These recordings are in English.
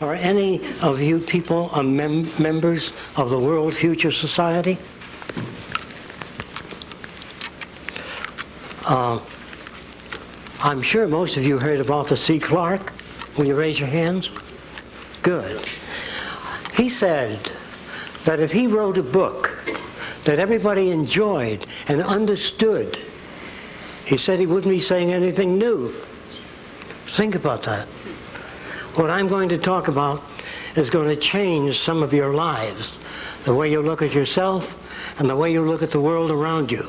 Are any of you people members of the World Future Society? I'm sure most of you heard of Arthur C. Clarke. Will you raise your hands? Good. He said that if he wrote a book that everybody enjoyed and understood, he said he wouldn't be saying anything new. Think about that. What I'm going to talk about is going to change some of your lives, the way you look at yourself and the way you look at the world around you.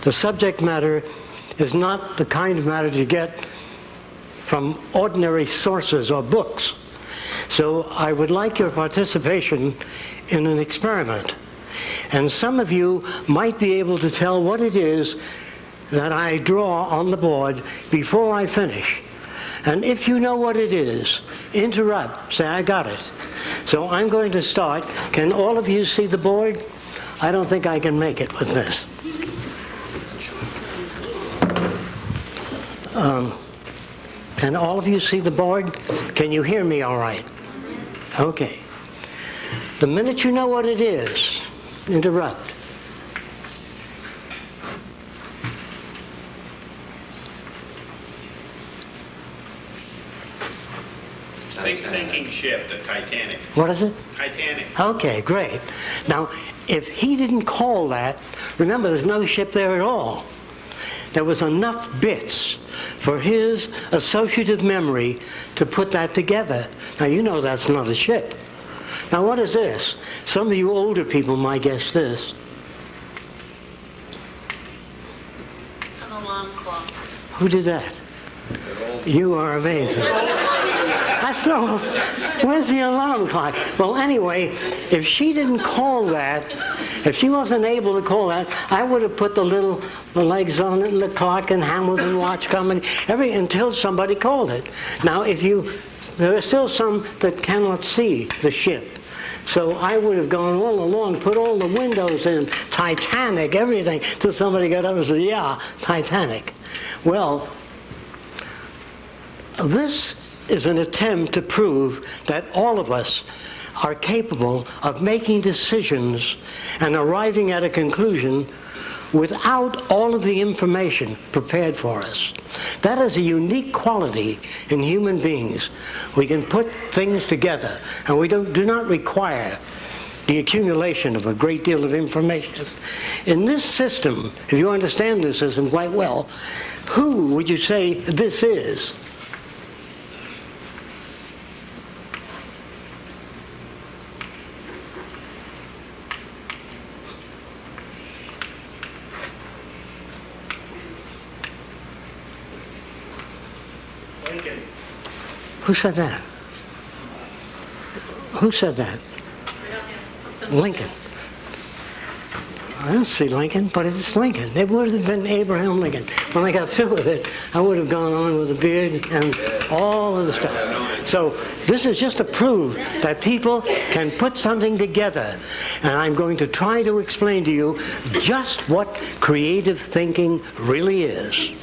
The subject matter is not the kind of matter you get from ordinary sources or books. So I would like your participation in an experiment. And some of you might be able to tell what it is that I draw on the board before I finish. And if you know what it is, interrupt. Say, I got it. So I'm going to start. Can all of you see the board? I don't think I can make it with this. Can all of you see the board? Can you hear me all right? Okay. The minute you know what it is, interrupt. Sinking ship, the Titanic. What is it? Titanic. Okay, great. Now, if he didn't call that, remember there's no ship there at all. There was enough bits for his associative memory to put that together. Now, you know that's not a ship. Now, what is this? Some of you older people might guess this. An alarm clock. Who did that? You are amazing. That's no... Where's the alarm clock? Well, anyway, if she didn't call that, if she wasn't able to call that, I would have put the legs on it and the clock and Hamilton watch coming, until somebody called it. Now, there are still some that cannot see the ship. So I would have gone all along, put all the windows in, Titanic, everything, till somebody got up and said, yeah, Titanic. Well, this is an attempt to prove that all of us are capable of making decisions and arriving at a conclusion without all of the information prepared for us. That is a unique quality in human beings. We can put things together, and we do not require the accumulation of a great deal of information. In this system, if you understand this system quite well, who would you say this is? Lincoln. Who said that? Who said that? Lincoln. I don't see Lincoln, but it's Lincoln. It would have been Abraham Lincoln. When I got through with it, I would have gone on with a beard and all of the stuff. So this is just to prove that people can put something together. And I'm going to try to explain to you just what creative thinking really is.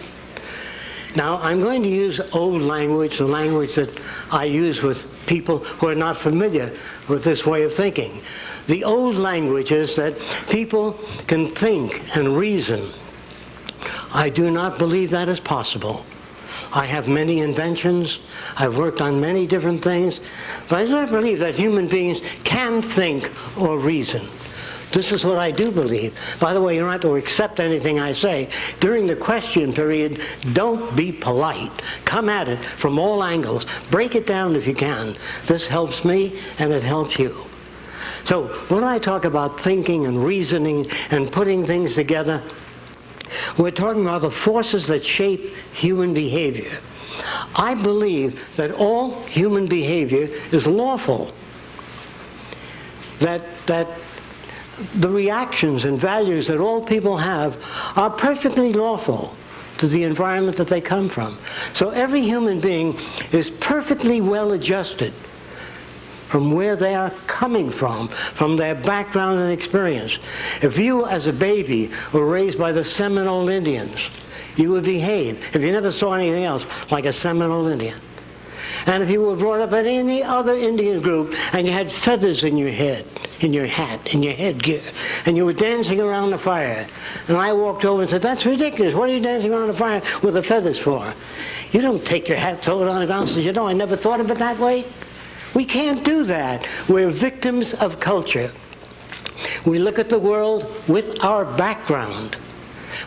Now, I'm going to use old language, the language that I use with people who are not familiar with this way of thinking. The old language is that people can think and reason. I do not believe that is possible. I have many inventions. I've worked on many different things. But I do not believe that human beings can think or reason. This is what I do believe. By the way, you don't have to accept anything I say. During the question period, don't be polite. Come at it from all angles. Break it down if you can. This helps me and it helps you. So when I talk about thinking and reasoning and putting things together, we're talking about the forces that shape human behavior. I believe that all human behavior is lawful. That the reactions and values that all people have are perfectly lawful to the environment that they come from. So every human being is perfectly well adjusted from where they are coming from their background and experience. If you as a baby were raised by the Seminole Indians, you would behave, if you never saw anything else, like a Seminole Indian. And if you were brought up in any other Indian group and you had feathers in your head, in your hat, in your headgear, and you were dancing around the fire, and I walked over and said, "That's ridiculous. What are you dancing around the fire with the feathers for?" You don't take your hat, throw it on the ground, and say, "You know, I never thought of it that way." We can't do that. We're victims of culture. We look at the world with our background.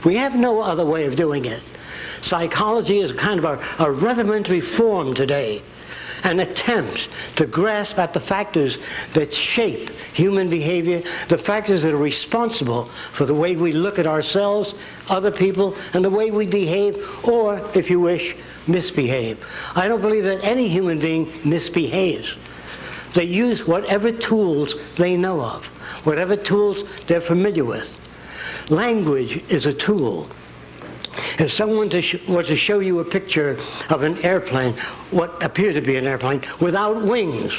We have no other way of doing it. Psychology is kind of a rudimentary form today, an attempt to grasp at the factors that shape human behavior, the factors that are responsible for the way we look at ourselves, other people, and the way we behave, or, if you wish, misbehave. I don't believe that any human being misbehaves. They use whatever tools they know of, whatever tools they're familiar with. Language is a tool. If someone were to show you a picture of an airplane, what appeared to be an airplane, without wings,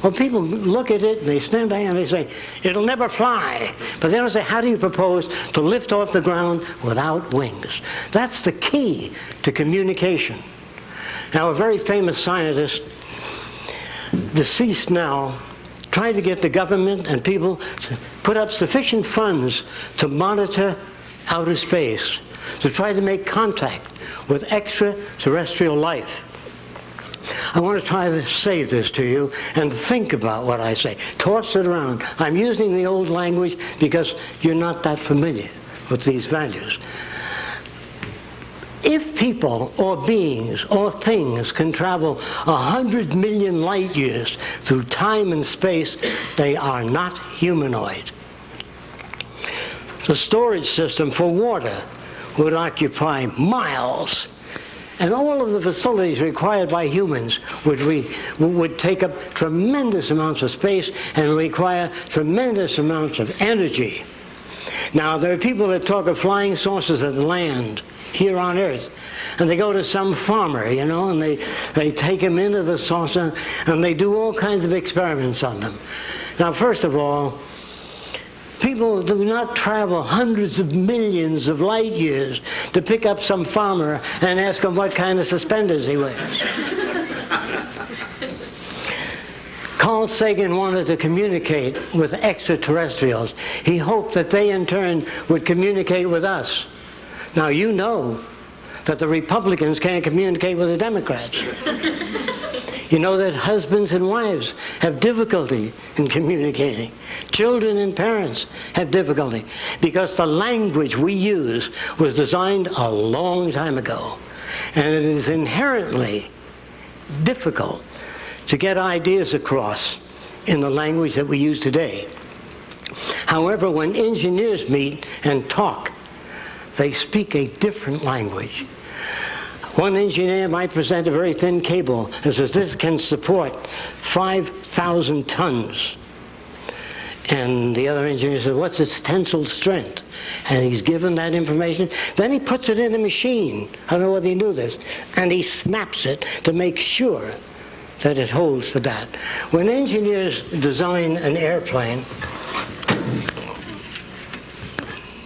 well, people look at it and they stand back and they say, "It'll never fly." But they don't say, "How do you propose to lift off the ground without wings?" That's the key to communication. Now, a very famous scientist, deceased now, tried to get the government and people to put up sufficient funds to monitor outer space, to try to make contact with extraterrestrial life. I want to try to say this to you and think about what I say. Toss it around. I'm using the old language because you're not that familiar with these values. If people or beings or things can travel 100 million light years through time and space, they are not humanoid. The storage system for water would occupy miles, and all of the facilities required by humans would take up tremendous amounts of space and require tremendous amounts of energy. Now, there are people that talk of flying saucers that land here on Earth, and they go to some farmer, you know, and they take him into the saucer and they do all kinds of experiments on them. Now, first of all, people do not travel hundreds of millions of light years to pick up some farmer and ask him what kind of suspenders he wears. Carl Sagan wanted to communicate with extraterrestrials. He hoped that they in turn would communicate with us. Now, you know that the Republicans can't communicate with the Democrats. You know that husbands and wives have difficulty in communicating. Children and parents have difficulty because the language we use was designed a long time ago. And it is inherently difficult to get ideas across in the language that we use today. However, when engineers meet and talk, they speak a different language. One engineer might present a very thin cable and says, "This can support 5,000 tons." And the other engineer says, "What's its tensile strength?" And he's given that information. Then he puts it in a machine. I don't know whether he knew this. And he snaps it to make sure that it holds to that. When engineers design an airplane,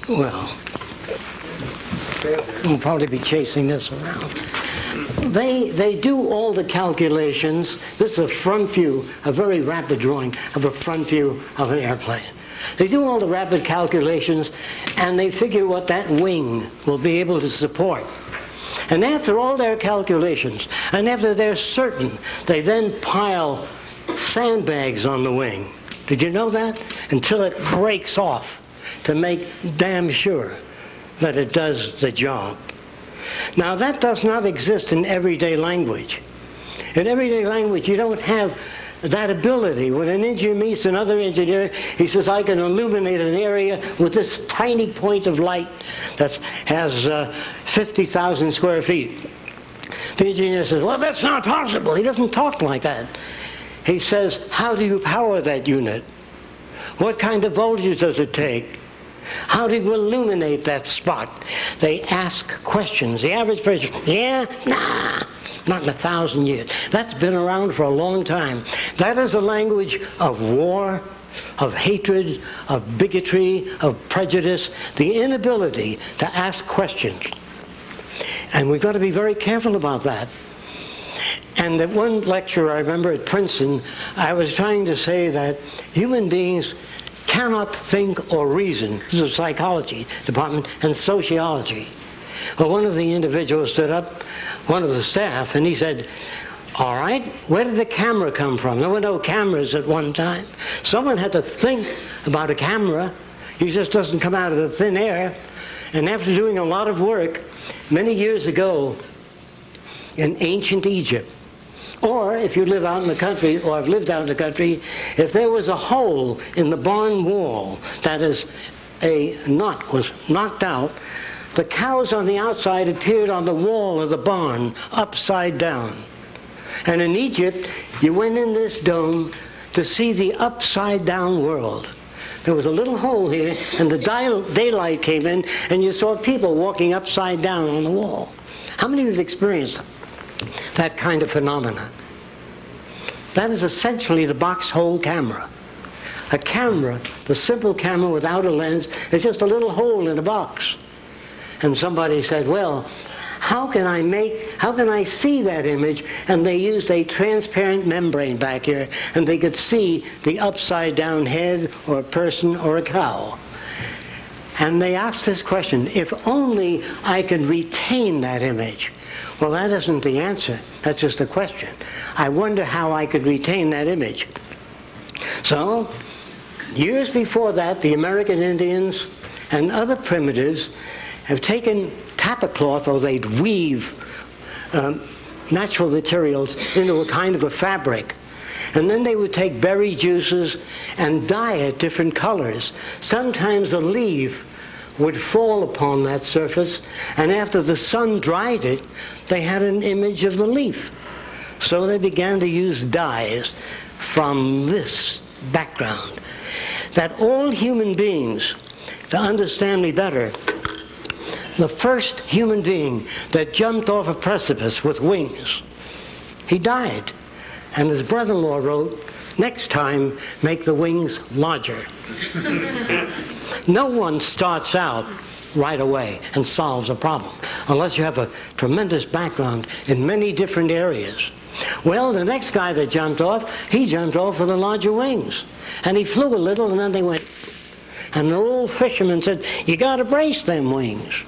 well, we'll probably be chasing this around. They do all the calculations. This is a front view, a very rapid drawing of a front view of an airplane. They do all the rapid calculations, and they figure what that wing will be able to support. And after all their calculations, and after they're certain, they then pile sandbags on the wing. Did you know that? Until it breaks off, to make damn sure that it does the job. Now, that does not exist in everyday language. In everyday language, you don't have that ability. When an engineer meets another engineer, he says, "I can illuminate an area with this tiny point of light that has 50,000 square feet." The engineer says, "Well, that's not possible." He doesn't talk like that. He says, "How do you power that unit? What kind of voltage does it take? How do you illuminate that spot?" They ask questions. The average person, "Yeah, nah, not in 1,000 years." That's been around for a long time. That is a language of war, of hatred, of bigotry, of prejudice, the inability to ask questions. And we've got to be very careful about that. And at one lecture I remember at Princeton, I was trying to say that human beings cannot think or reason. This is a psychology department and sociology. Well, one of the individuals stood up, one of the staff, and he said, all right, where did the camera come from? There were no cameras at one time. Someone had to think about a camera. It just doesn't come out of the thin air. And after doing a lot of work, many years ago in ancient Egypt, or if you live out in the country, or have lived out in the country, if there was a hole in the barn wall, that is, a nut was knocked out, the cows on the outside appeared on the wall of the barn, upside down. And in Egypt, you went in this dome to see the upside down world. There was a little hole here, and the daylight came in, and you saw people walking upside down on the wall. How many of you have experienced that kind of phenomena? That is essentially the box hole camera. A camera, the simple camera without a lens, is just a little hole in a box. And somebody said, well, how can I see that image? And they used a transparent membrane back here, and they could see the upside down head or a person or a cow. And they asked this question, if only I could retain that image. Well, that isn't the answer. That's just a question. I wonder how I could retain that image. So, years before that, the American Indians and other primitives have taken tapa cloth, or they'd weave natural materials into a kind of a fabric. And then they would take berry juices and dye it different colors. Sometimes a leaf would fall upon that surface, and after the sun dried it, they had an image of the leaf. So they began to use dyes from this background. That all human beings, to understand me better, the first human being that jumped off a precipice with wings, he died. And his brother-in-law wrote, next time, make the wings larger. No one starts out right away and solves a problem, unless you have a tremendous background in many different areas. Well, the next guy that jumped off, he jumped off with the larger wings. And he flew a little, and then they went. And the old fisherman said, you got to brace them wings,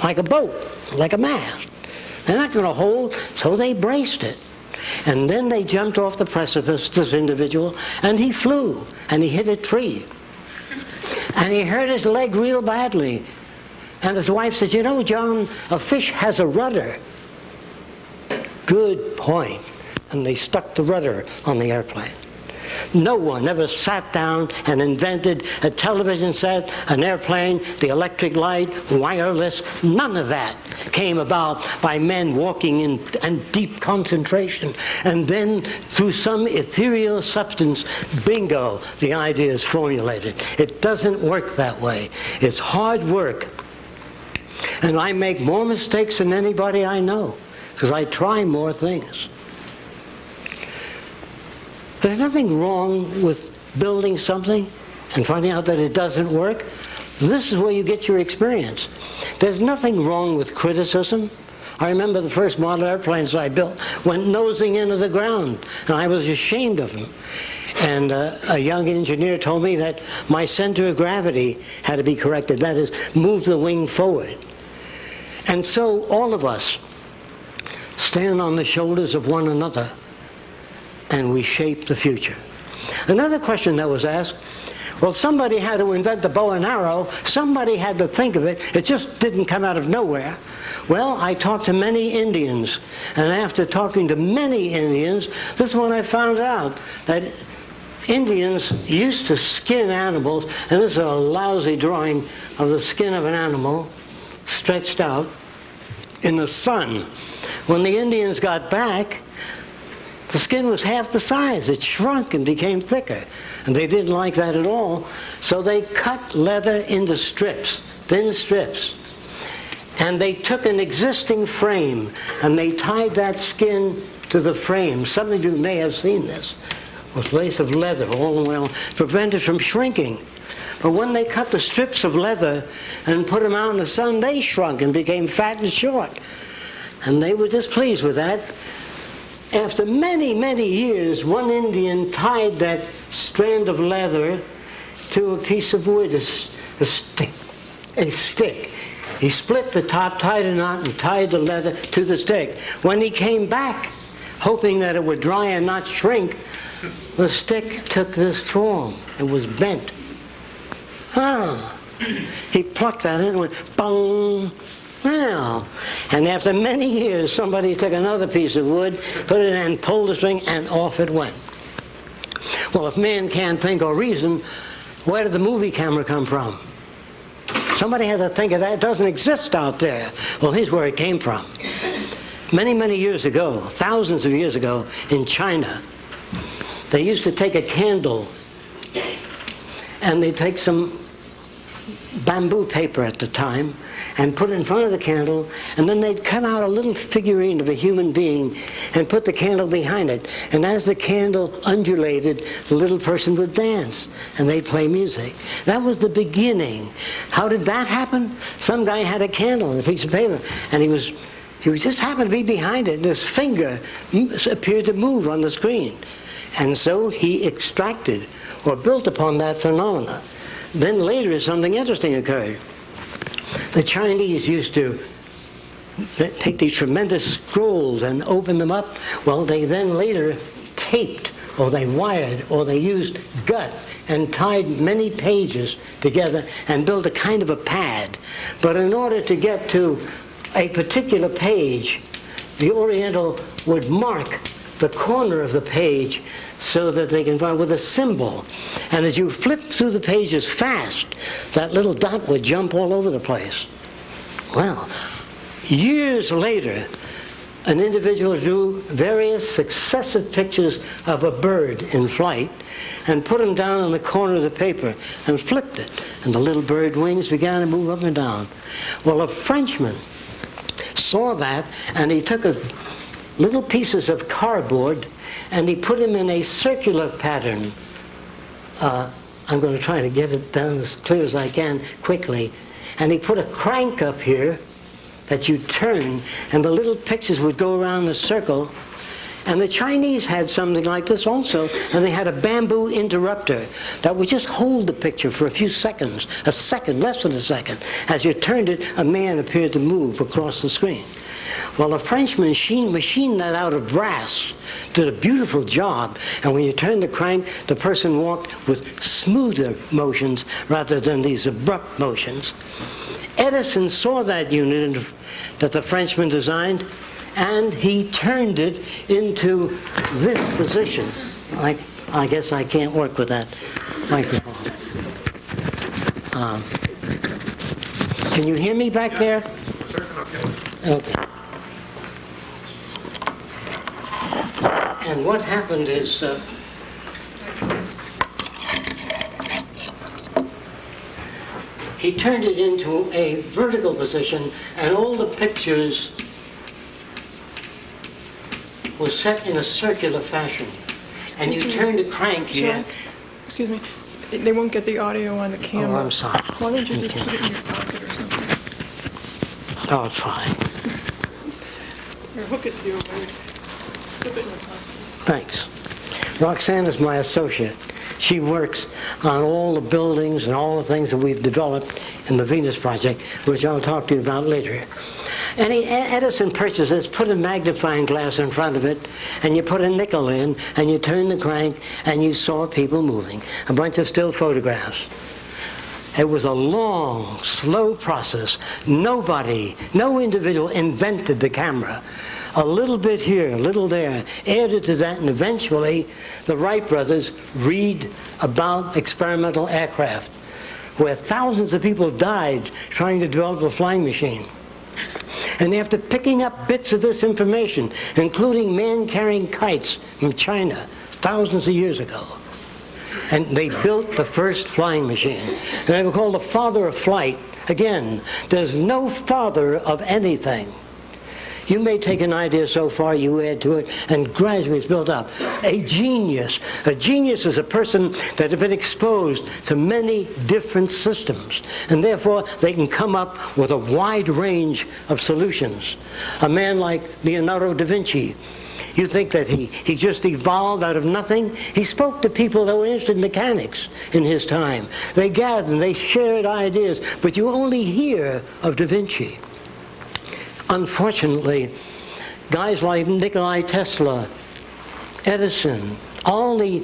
like a boat, like a mast. They're not going to hold, so they braced it. And then they jumped off the precipice, this individual, and he flew, and he hit a tree. And he hurt his leg real badly. And his wife said, you know, John, a fish has a rudder. Good point. And they stuck the rudder on the airplane. No one ever sat down and invented a television set, an airplane, the electric light, wireless. None of that came about by men walking in deep concentration. And then through some ethereal substance, bingo, the idea is formulated. It doesn't work that way. It's hard work. And I make more mistakes than anybody I know, because I try more things. There's nothing wrong with building something and finding out that it doesn't work. This is where you get your experience. There's nothing wrong with criticism. I remember the first model airplanes I built went nosing into the ground, and I was ashamed of them. And a young engineer told me that my center of gravity had to be corrected. That is, move the wing forward. And so all of us stand on the shoulders of one another, and we shape the future. Another question that was asked, well, somebody had to invent the bow and arrow. Somebody had to think of it. It just didn't come out of nowhere. Well, I talked to many Indians, and after talking to many Indians, this is when I found out that Indians used to skin animals, and this is a lousy drawing of the skin of an animal stretched out in the sun. When the Indians got back, the skin was half the size. It shrunk and became thicker. And they didn't like that at all. So they cut leather into strips, thin strips. And they took an existing frame and they tied that skin to the frame. Some of you may have seen this. With lace of leather all the way on, to prevent it from shrinking. But when they cut the strips of leather and put them out in the sun, they shrunk and became fat and short. And they were displeased with that. after many, many years, one Indian tied that strand of leather to a piece of wood, a stick. He split the top, tied a knot, and tied the leather to the stick. When he came back, hoping that it would dry and not shrink, the stick took this form. It was bent. He plucked that in and went, bong. Well, and after many years, somebody took another piece of wood, put it in, and pulled the string, and off it went. Well, if man can't think or reason, where did the movie camera come from? Somebody had to think of that. It doesn't exist out there. Well, here's where it came from. Many, many years ago, thousands of years ago, in China, they used to take a candle and they'd take some bamboo paper at the time and put it in front of the candle, and then they'd cut out a little figurine of a human being and put the candle behind it. And as the candle undulated, the little person would dance and they'd play music. That was the beginning. How did that happen? Some guy had a candle and a piece of paper, and he just happened to be behind it, and his finger appeared to move on the screen. And so he extracted or built upon that phenomena. Then later something interesting occurred. The Chinese used to take these tremendous scrolls and open them up. Well, they then later taped, or they wired, or they used gut and tied many pages together and built a kind of a pad. But in order to get to a particular page, the Oriental would mark the corner of the page so that they can find with a symbol. And as you flip through the pages fast, that little dot would jump all over the place. Well, years later, an individual drew various successive pictures of a bird in flight and put them down on the corner of the paper and flipped it. And the little bird wings began to move up and down. Well, a Frenchman saw that, and he took little pieces of cardboard and he put them in a circular pattern. I'm going to try to get it done as clear as I can quickly. And he put a crank up here that you turn, and the little pictures would go around the circle. And the Chinese had something like this also, and they had a bamboo interrupter that would just hold the picture for a few seconds, a second, less than a second. As you turned it, a man appeared to move across the screen. Well, the Frenchman machined that out of brass, did a beautiful job, and when you turned the crank, the person walked with smoother motions rather than these abrupt motions. Edison saw that unit that the Frenchman designed, and he turned it into this position. I guess I can't work with that microphone. Can you hear me back there? Okay. And what happened is he turned it into a vertical position, and all the pictures were set in a circular fashion. And you turn the crank here. Excuse me. They won't get the audio on the camera. Oh, I'm sorry. Why don't you just put it in your pocket or something? I'll try. Or hook it to your waist. Slip it in your pocket. Thanks. Roxanne is my associate. She works on all the buildings and all the things that we've developed in the Venus Project, which I'll talk to you about later. And Edison purchased this, put a magnifying glass in front of it, and you put a nickel in, and you turn the crank, and you saw people moving. A bunch of still photographs. It was a long, slow process. No individual invented the camera. A little bit here, a little there, added to that, and eventually the Wright brothers read about experimental aircraft, where thousands of people died trying to develop a flying machine. And after picking up bits of this information, including man-carrying kites from China thousands of years ago, and they built the first flying machine. And they were called the father of flight. Again, there's no father of anything. You may take an idea so far, you add to it, and gradually it's built up. A genius. A genius is a person that has been exposed to many different systems, and therefore they can come up with a wide range of solutions. A man like Leonardo da Vinci, You think that he just evolved out of nothing? He spoke to people that were interested in mechanics in his time. They gathered and they shared ideas, but you only hear of Da Vinci. Unfortunately, guys like Nikola Tesla, Edison, all the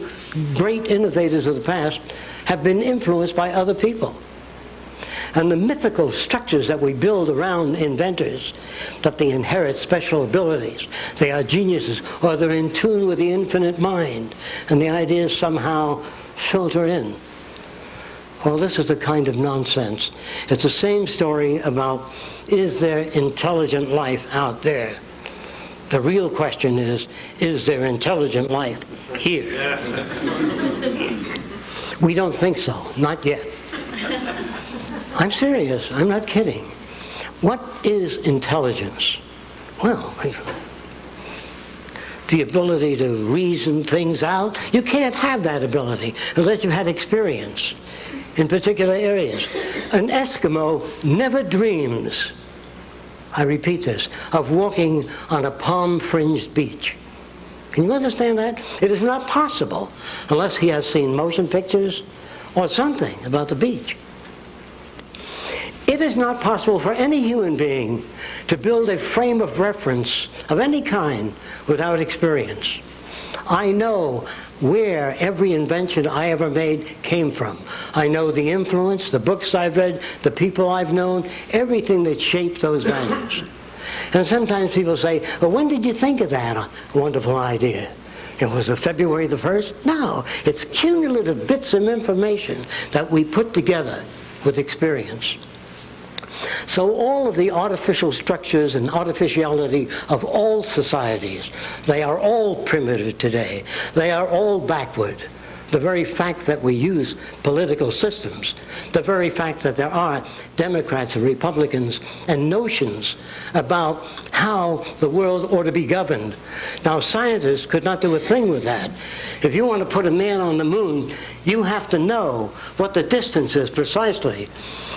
great innovators of the past have been influenced by other people. And the mythical structures that we build around inventors, that they inherit special abilities, they are geniuses, or they're in tune with the infinite mind, and the ideas somehow filter in. Well, this is the kind of nonsense. It's the same story about, is there intelligent life out there? The real question is there intelligent life here? We don't think so, not yet. I'm serious, I'm not kidding. What is intelligence? Well, the ability to reason things out. You can't have that ability unless you've had experience in particular areas. An Eskimo never dreams, I repeat this, of walking on a palm-fringed beach. Can you understand that? It is not possible unless he has seen motion pictures or something about the beach. It is not possible for any human being to build a frame of reference of any kind without experience. I know where every invention I ever made came from. I know the influence, the books I've read, the people I've known, everything that shaped those values. And sometimes people say, well, when did you think of that wonderful idea? It was February the 1st? No, it's cumulative bits of information that we put together with experience. So all of the artificial structures and artificiality of all societies, they are all primitive today. They are all backward. The very fact that we use political systems, the very fact that there are Democrats and Republicans and notions about how the world ought to be governed. Now, scientists could not do a thing with that. If you want to put a man on the moon, you have to know what the distance is precisely.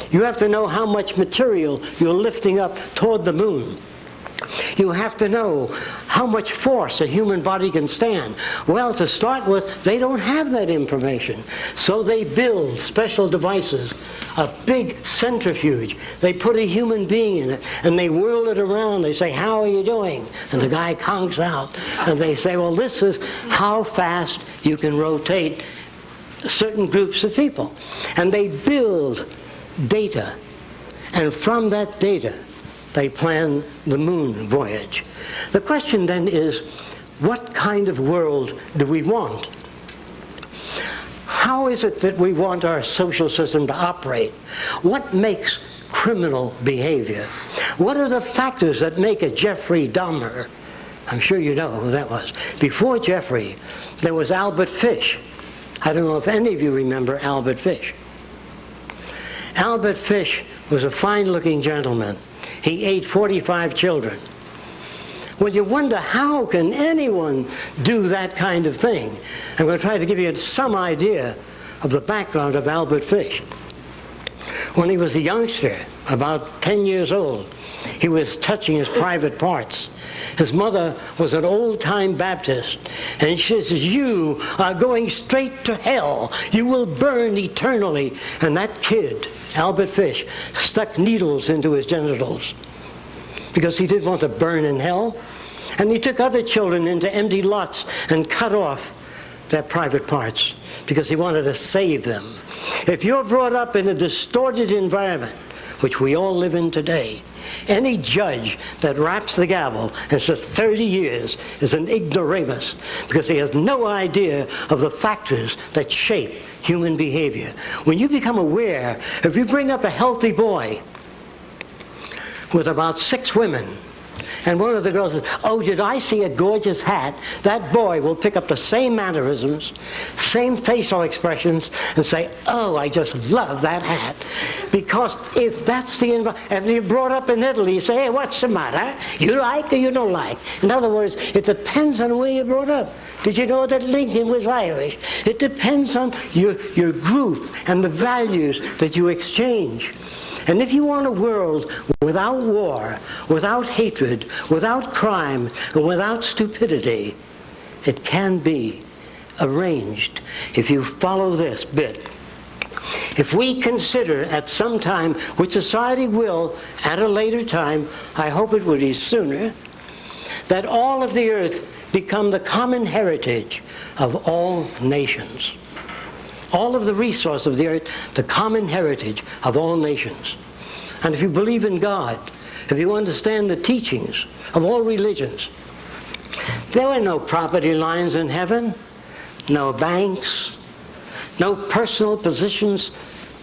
You have to know how much material you're lifting up toward the moon. You have to know how much force a human body can stand. Well, to start with, they don't have that information. So they build special devices, a big centrifuge. They put a human being in it, and they whirl it around. They say, how are you doing? And the guy conks out. And they say, well, this is how fast you can rotate certain groups of people. And they build data. And from that data, they plan the moon voyage. The question then is, what kind of world do we want? How is it that we want our social system to operate? What makes criminal behavior? What are the factors that make a Jeffrey Dahmer? I'm sure you know who that was. Before Jeffrey, there was Albert Fish. I don't know if any of you remember Albert Fish. Albert Fish was a fine-looking gentleman. He ate 45 children. Well, you wonder, how can anyone do that kind of thing? I'm going to try to give you some idea of the background of Albert Fish. When he was a youngster, about 10 years old, he was touching his private parts. His mother was an old-time Baptist, and she says, you are going straight to hell. You will burn eternally. And that kid, Albert Fish, stuck needles into his genitals because he didn't want to burn in hell. And he took other children into empty lots and cut off their private parts because he wanted to save them. If you're brought up in a distorted environment, which we all live in today, any judge that raps the gavel and says 30 years is an ignoramus because he has no idea of the factors that shape human behavior. When you become aware, if you bring up a healthy boy with about 6 women, and one of the girls says, oh, did I see a gorgeous hat? That boy will pick up the same mannerisms, same facial expressions, and say, oh, I just love that hat. Because if that's the environment, and you're brought up in Italy, you say, hey, what's the matter? You like or you don't like? In other words, it depends on where you're brought up. Did you know that Lincoln was Irish? It depends on your group and the values that you exchange. And if you want a world without war, without hatred, without crime, and without stupidity, it can be arranged if you follow this bit. If we consider at some time, which society will at a later time, I hope it would be sooner, that all of the earth become the common heritage of all nations. All of the resource of the earth, the common heritage of all nations. And if you believe in God, if you understand the teachings of all religions, there were no property lines in heaven, no banks, no personal positions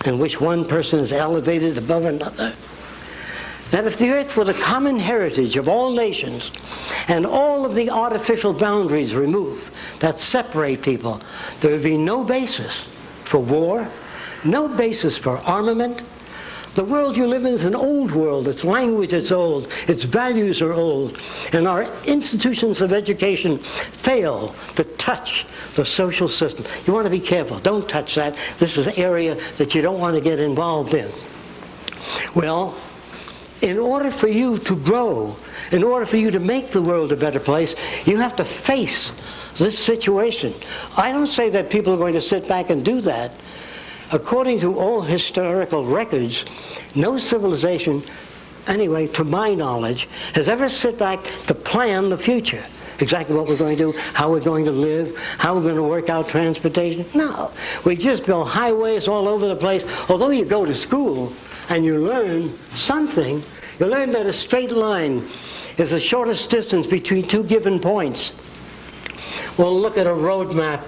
in which one person is elevated above another. That if the earth were the common heritage of all nations and all of the artificial boundaries removed that separate people, there would be no basis for war, no basis for armament. The world you live in is an old world. Its language is old. Its values are old. And our institutions of education fail to touch the social system. You want to be careful. Don't touch that. This is an area that you don't want to get involved in. Well, in order for you to grow, in order for you to make the world a better place, you have to face this situation. I don't say that people are going to sit back and do that. According to all historical records, no civilization, anyway, to my knowledge, has ever sit back to plan the future. Exactly what we're going to do, how we're going to live, how we're going to work out transportation. No, we just build highways all over the place. Although you go to school and you learn something, you learn that a straight line is the shortest distance between two given points. Well, look at a road map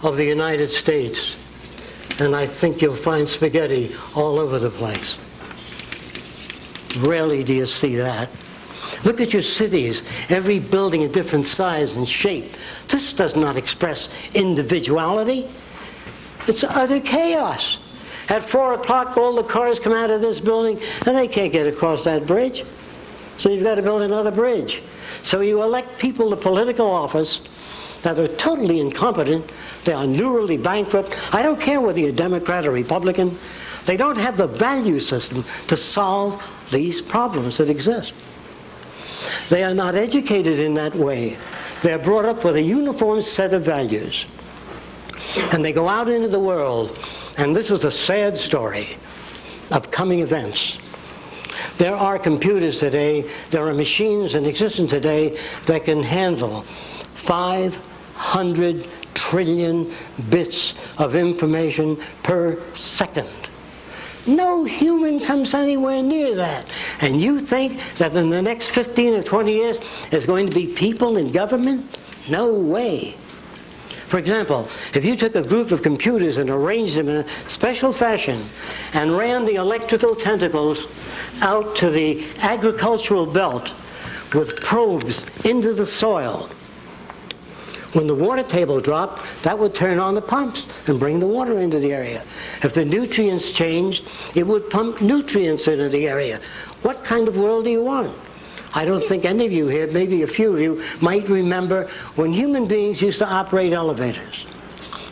of the United States, and I think you'll find spaghetti all over the place. Rarely do you see that. Look at your cities, every building a different size and shape. This does not express individuality. It's utter chaos. At 4 o'clock, all the cars come out of this building, and they can't get across that bridge. So you've got to build another bridge. So you elect people to political office that are totally incompetent. They are neurally bankrupt. I don't care whether you're Democrat or Republican. They don't have the value system to solve these problems that exist. They are not educated in that way. They're brought up with a uniform set of values. And they go out into the world, and this is a sad story of coming events. There are computers today, there are machines in existence today that can handle 500 trillion bits of information per second. No human comes anywhere near that. And you think that in the next 15 or 20 years there's going to be people in government? No way. For example, if you took a group of computers and arranged them in a special fashion and ran the electrical tentacles out to the agricultural belt with probes into the soil, when the water table dropped, that would turn on the pumps and bring the water into the area. If the nutrients changed, it would pump nutrients into the area. What kind of world do you want? I don't think any of you here, maybe a few of you, might remember when human beings used to operate elevators.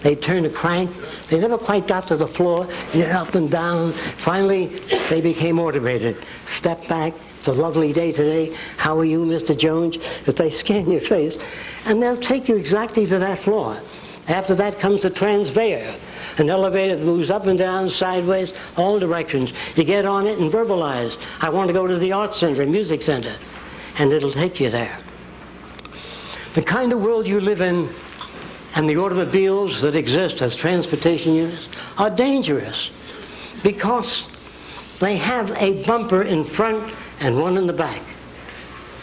They turned a crank, they never quite got to the floor, up and down. Finally, they became automated. Step back, it's a lovely day today. How are you, Mr. Jones? If they scan your face, and they'll take you exactly to that floor. After that comes a transveyor, an elevator that moves up and down, sideways, all directions. You get on it and verbalize, I want to go to the art center, music center, and it'll take you there. The kind of world you live in and the automobiles that exist as transportation units are dangerous because they have a bumper in front and one in the back.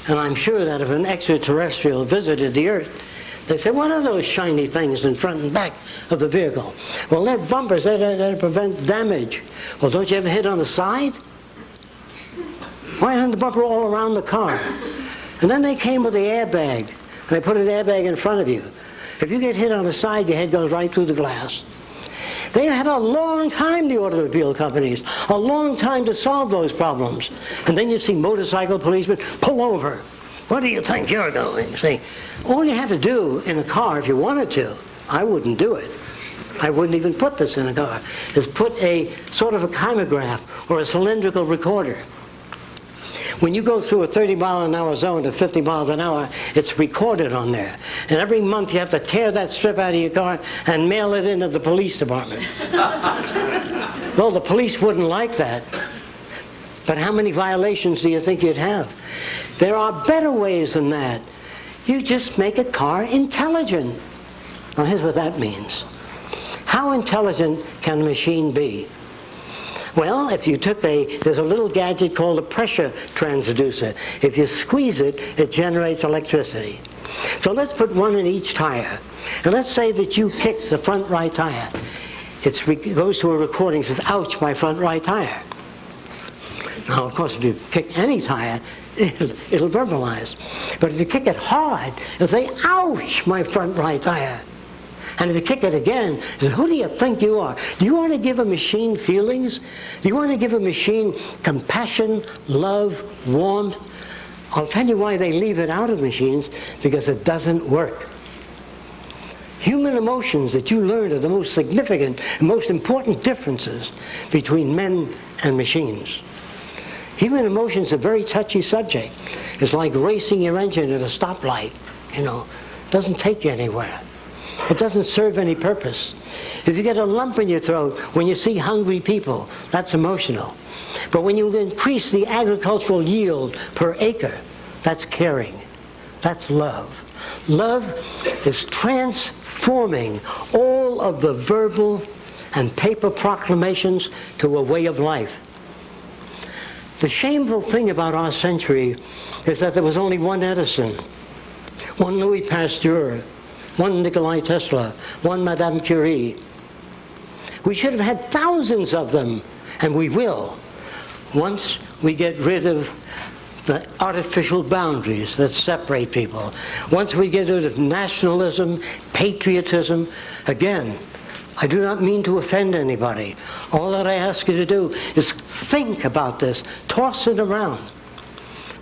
And I'm sure that if an extraterrestrial visited the Earth, they say, what are those shiny things in front and back of the vehicle? Well, they're bumpers that prevent damage. Well, don't you ever hit on the side? Why isn't the bumper all around the car? And then they came with the airbag, and they put an airbag in front of you. If you get hit on the side, your head goes right through the glass. They had a long time, the automobile companies, a long time to solve those problems. And then you see motorcycle policemen pull over. What do you think you're doing? See, all you have to do in a car, if you wanted to, I wouldn't do it, I wouldn't even put this in a car, is put a sort of a chimograph or a cylindrical recorder. When you go through a 30-mile-an-hour zone to 50 miles an hour, it's recorded on there. And every month you have to tear that strip out of your car and mail it into the police department. Well, the police wouldn't like that. But how many violations do you think you'd have? There are better ways than that. You just make a car intelligent. Now, here's what that means. How intelligent can a machine be? Well, if you took there's a little gadget called a pressure transducer. If you squeeze it, it generates electricity. So let's put one in each tire. And let's say that you kick the front right tire. It goes to a recording, says, ouch, my front right tire. Now, of course, if you kick any tire, it'll verbalize. But if you kick it hard, it'll say, ouch, my front right tire. And if you kick it again, it says, who do you think you are? Do you want to give a machine feelings? Do you want to give a machine compassion, love, warmth? I'll tell you why they leave it out of machines, because it doesn't work. Human emotions that you learn are the most significant and most important differences between men and machines. Human emotions are a very touchy subject. It's like racing your engine at a stoplight. You know, it doesn't take you anywhere. It doesn't serve any purpose. If you get a lump in your throat when you see hungry people, that's emotional. But when you increase the agricultural yield per acre, that's caring. That's love. Love is transforming all of the verbal and paper proclamations to a way of life. The shameful thing about our century is that there was only one Edison, one Louis Pasteur, one Nikola Tesla, one Madame Curie. We should have had thousands of them, and we will, once we get rid of the artificial boundaries that separate people. Once we get rid of nationalism, patriotism. Again, I do not mean to offend anybody. All that I ask you to do is think about this, toss it around.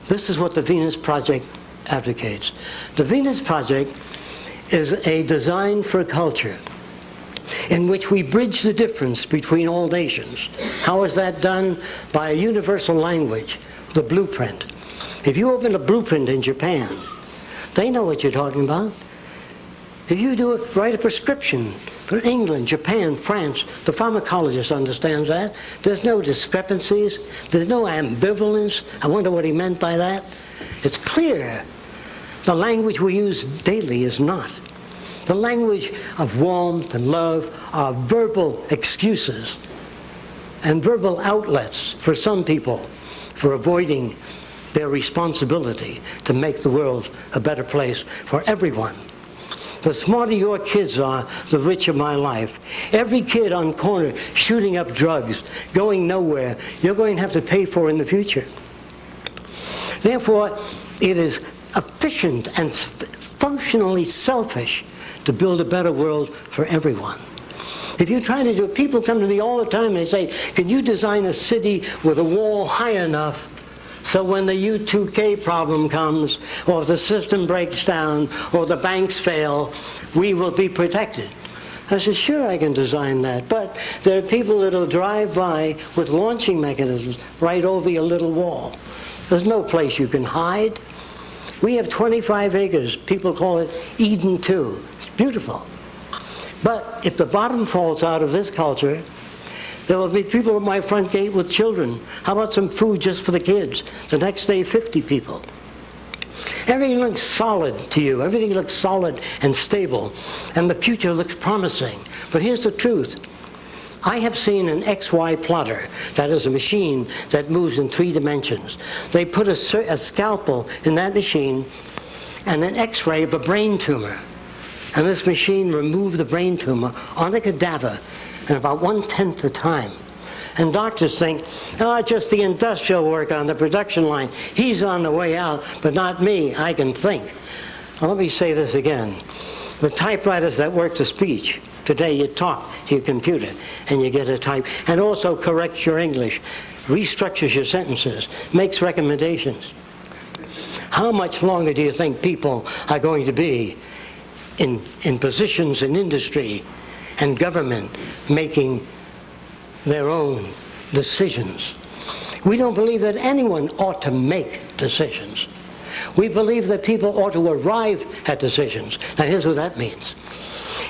This is what the Venus Project advocates. The Venus Project is a design for a culture in which we bridge the difference between all nations. How is that done? By a universal language, the blueprint. If you open a blueprint in Japan, they know what you're talking about. If you write a prescription for England, Japan, France, the pharmacologist understands that. There's no discrepancies. There's no ambivalence. I wonder what he meant by that. It's clear. The language we use daily is not. The language of warmth and love are verbal excuses and verbal outlets for some people for avoiding their responsibility to make the world a better place for everyone. The smarter your kids are, the richer my life. Every kid on corner shooting up drugs, going nowhere, you're going to have to pay for in the future. Therefore, it is efficient and functionally selfish to build a better world for everyone. If you try to do it, people come to me all the time and they say, can you design a city with a wall high enough so when the U2K problem comes, or the system breaks down, or the banks fail, we will be protected? I said, sure, I can design that, but there are people that will drive by with launching mechanisms right over your little wall. There's no place you can hide. We have 25 acres. People call it Eden 2. It's beautiful. But if the bottom falls out of this culture, there will be people at my front gate with children. How about some food just for the kids? The next day, 50 people. Everything looks solid to you. Everything looks solid and stable. And the future looks promising. But here's the truth. I have seen an XY plotter, that is a machine that moves in 3 dimensions. They put a scalpel in that machine and an X-ray of a brain tumor. And this machine removed the brain tumor on a cadaver in about 1/10 the time. And doctors think, oh, just the industrial work on the production line. He's on the way out, but not me. I can think. Well, let me say this again. The typewriters that work the speech, today you talk to your computer and you get a type, and also corrects your English, restructures your sentences, makes recommendations. How much longer do you think people are going to be in positions in industry and government making their own decisions. We don't believe that anyone ought to make decisions. We believe that people ought to arrive at decisions. Now here's what that means.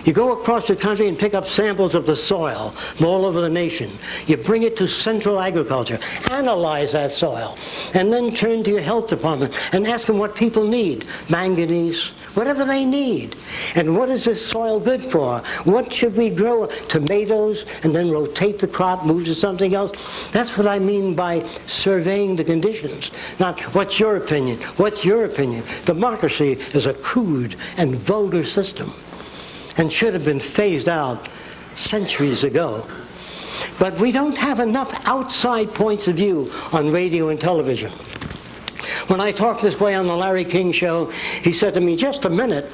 You go across the country and pick up samples of the soil from all over the nation. You bring it to Central Agriculture, analyze that soil, and then turn to your health department and ask them what people need. Manganese, whatever they need. And what is this soil good for? What should we grow? Tomatoes, and then rotate the crop, move to something else. That's what I mean by surveying the conditions. Not, what's your opinion? What's your opinion? Democracy is a crude and vulgar system, and should have been phased out centuries ago. But we don't have enough outside points of view on radio and television. When I talked this way on the Larry King Show, he said to me, just a minute,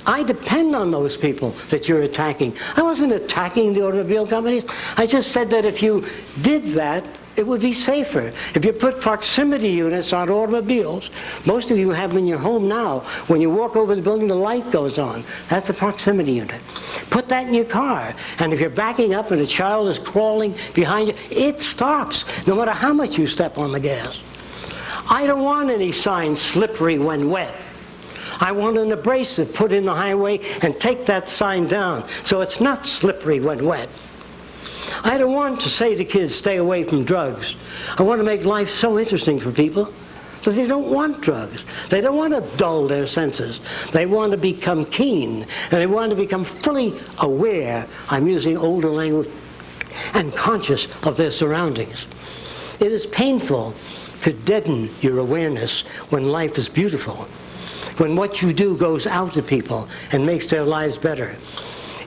I depend on those people that you're attacking. I wasn't attacking the automobile companies. I just said that if you did that, it would be safer. If you put proximity units on automobiles, most of you have them in your home now. When you walk over the building, the light goes on. That's a proximity unit. Put that in your car, and if you're backing up and a child is crawling behind you, it stops, no matter how much you step on the gas. I don't want any sign slippery when wet. I want an abrasive put in the highway and take that sign down so it's not slippery when wet. I don't want to say to kids, stay away from drugs. I want to make life so interesting for people that they don't want drugs. They don't want to dull their senses. They want to become keen, and they want to become fully aware, I'm using older language, and conscious of their surroundings. It is painful to deaden your awareness when life is beautiful, when what you do goes out to people and makes their lives better.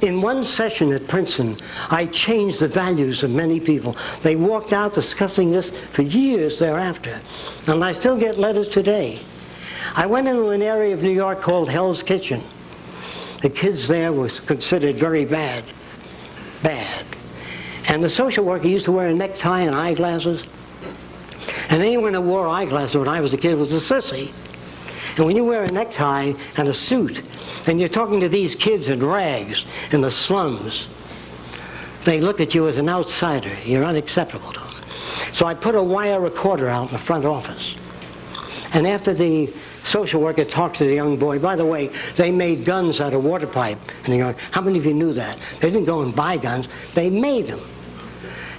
In one session at Princeton, I changed the values of many people. They walked out discussing this for years thereafter, and I still get letters today. I went into an area of New York called Hell's Kitchen. The kids there were considered very bad. And the social worker used to wear a necktie and eyeglasses. And anyone who wore eyeglasses when I was a kid was a sissy. And when you wear a necktie and a suit, and you're talking to these kids in rags in the slums, they look at you as an outsider. You're unacceptable to them. So I put a wire recorder out in the front office. And after the social worker talked to the young boy, by the way, they made guns out of water pipe. And they go, how many of you knew that? They didn't go and buy guns. They made them.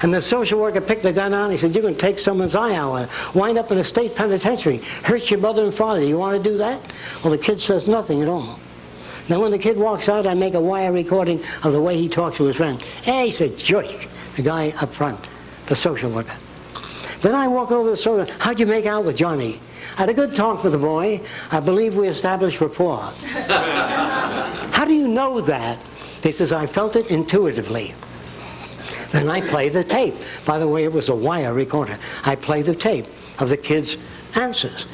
And the social worker picked the gun out and he said, you're going to take someone's eye out, wind up in a state penitentiary, hurt your mother and father. You want to do that? Well, the kid says nothing at all. Now, when the kid walks out, I make a wire recording of the way he talks to his friend. Hey, he's a jerk, the guy up front, the social worker. Then I walk over to the social worker. How'd you make out with Johnny? I had a good talk with the boy. I believe we established rapport. How do you know that? He says, I felt it intuitively. Then I play the tape. By the way, it was a wire recorder. I play the tape of the kid's answers.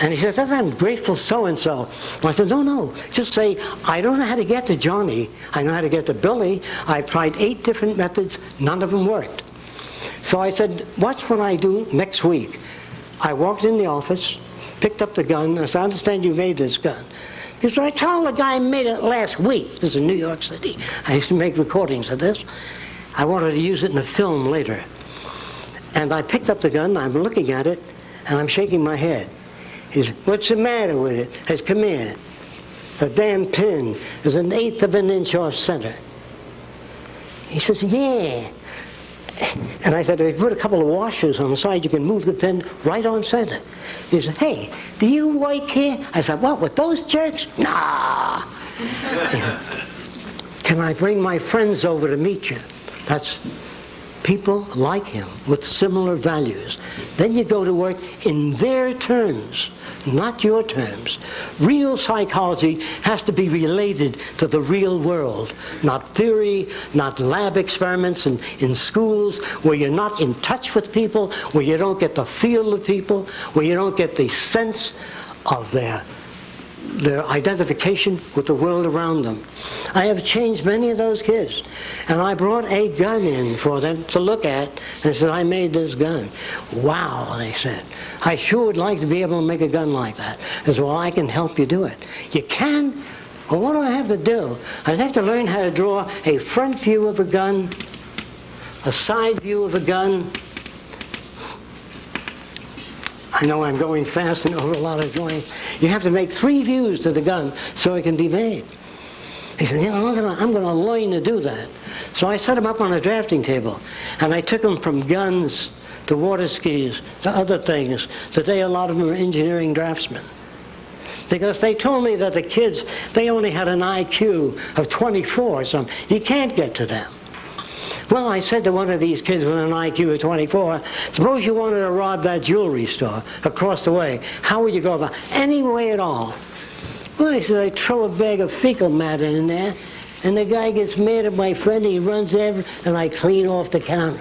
And he says, I'm grateful so-and-so. I said, no, just say, I don't know how to get to Johnny. I know how to get to Billy. I've tried 8 different methods. None of them worked. So I said, watch what I do next week. I walked in the office, picked up the gun. I said, I understand you made this gun. He said, I told the guy I made it last week. This is in New York City. I used to make recordings of this. I wanted to use it in a film later. And I picked up the gun, I'm looking at it, and I'm shaking my head. He said, what's the matter with it? I said, come here. The damn pin is 1/8 of an inch off center. He says, yeah. And I said, if you put a couple of washers on the side, you can move the pin right on center. He said, hey, do you work here? I said, what, with those jerks? Nah. Can I bring my friends over to meet you? That's people like him with similar values. Then you go to work in their terms, not your terms. Real psychology has to be related to the real world, not theory, not lab experiments in schools where you're not in touch with people, where you don't get the feel of people, where you don't get the sense of their identification with the world around them. I have changed many of those kids, and I brought a gun in for them to look at and said, I made this gun. Wow, they said. I sure would like to be able to make a gun like that. I said, well, I can help you do it. You can, Well, what do I have to do? I have to learn how to draw a front view of a gun, a side view of a gun. I know I'm going fast and over a lot of drawings. You have to make 3 views to the gun so it can be made. He said, I'm going to learn to do that. So I set them up on a drafting table, and I took them from guns to water skis to other things. Today, a lot of them are engineering draftsmen. Because they told me that the kids, they only had an IQ of 24, so you can't get to them. Well, I said to one of these kids with an IQ of 24, suppose you wanted to rob that jewelry store across the way. How would you go about it? Any way at all. Well, I said, I'd throw a bag of fecal matter in there, and the guy gets mad at my friend, he runs over, and I clean off the counter.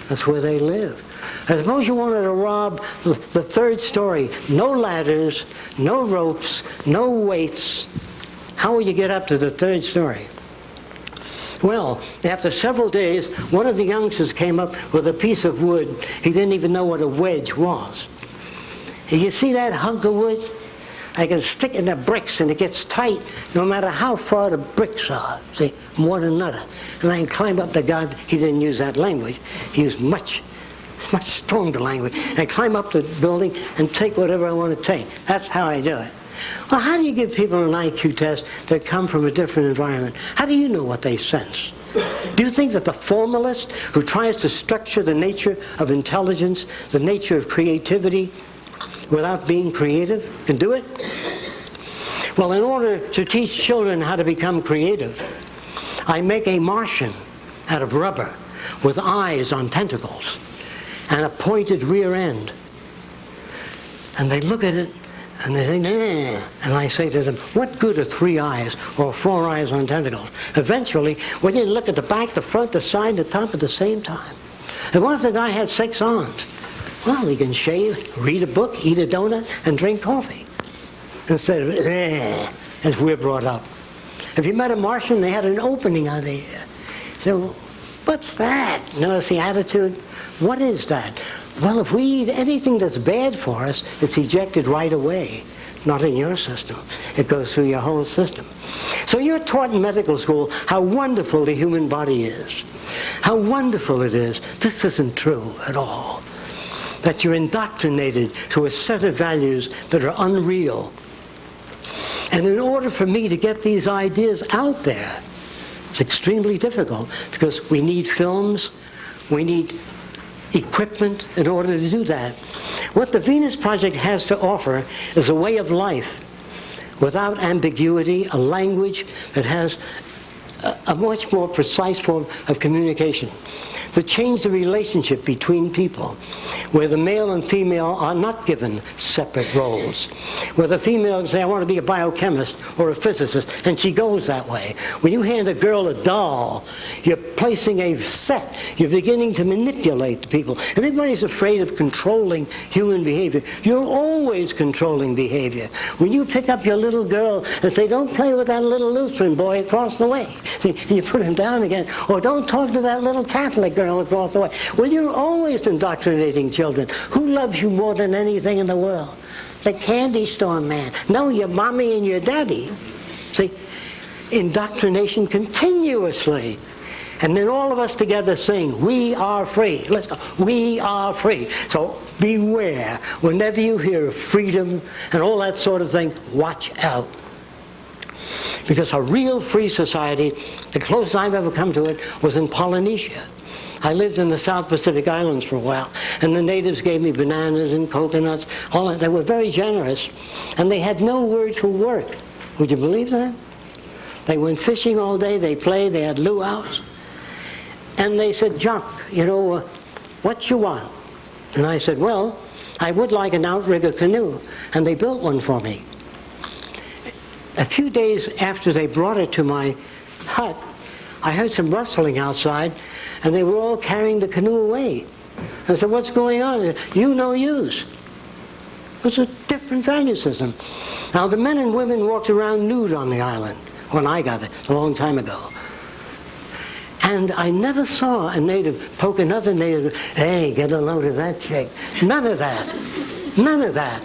That's where they live. I suppose you wanted to rob the 3rd story. No ladders, no ropes, no weights. How will you get up to the 3rd story? Well, after several days, one of the youngsters came up with a piece of wood. He didn't even know what a wedge was. You see that hunk of wood? I can stick in the bricks and it gets tight no matter how far the bricks are. See, more than another. And I can climb up the guard. He didn't use that language. He used much stronger language. And climb up the building and take whatever I want to take. That's how I do it. Well, how do you give people an IQ test that come from a different environment? How do you know what they sense? Do you think that the formalist who tries to structure the nature of intelligence, the nature of creativity, without being creative, can do it? Well, in order to teach children how to become creative, I make a Martian out of rubber with eyes on tentacles and a pointed rear end. And they look at it and they think, nah. And I say to them, what good are 3 eyes or 4 eyes on tentacles? Eventually, when you look at the back, the front, the side, the top at the same time. And what if the guy had 6 arms? Well, he can shave, read a book, eat a donut, and drink coffee. Instead of, as we're brought up. If you met a Martian, they had an opening on the ear. So, what's that? Notice the attitude? What is that? Well, if we eat anything that's bad for us, it's ejected right away. Not in your system. It goes through your whole system. So you're taught in medical school how wonderful the human body is. How wonderful it is. This isn't true at all. That you're indoctrinated to a set of values that are unreal. And in order for me to get these ideas out there, it's extremely difficult because we need films, we need equipment in order to do that. What the Venus Project has to offer is a way of life without ambiguity, a language that has a much more precise form of communication. To change the relationship between people, where the male and female are not given separate roles. Where the female can say, I want to be a biochemist or a physicist, and she goes that way. When you hand a girl a doll, you're placing a set. You're beginning to manipulate the people. Everybody's afraid of controlling human behavior. You're always controlling behavior. When you pick up your little girl and say, don't play with that little Lutheran boy across the way, see, and you put him down again, or don't talk to that little Catholic girl across the way. Well, you're always indoctrinating children. Who loves you more than anything in the world? The candy store man. No, your mommy and your daddy. See, indoctrination continuously. And then all of us together sing, we are free. Let's go. We are free. So beware. Whenever you hear of freedom and all that sort of thing, watch out. Because a real free society, the closest I've ever come to it, was in Polynesia. I lived in the South Pacific Islands for a while, and the natives gave me bananas and coconuts, all that. They were very generous, and they had no word for work. Would you believe that? They went fishing all day, they played, they had luau's. And they said, Jacque, what you want? And I said, well, I would like an outrigger canoe. And they built one for me. A few days after they brought it to my hut, I heard some rustling outside, and they were all carrying the canoe away. I said, what's going on? You no use. It was a different value system. Now, the men and women walked around nude on the island when I got it, a long time ago. And I never saw a native poke another native, hey, get a load of that chick. None of that. None of that.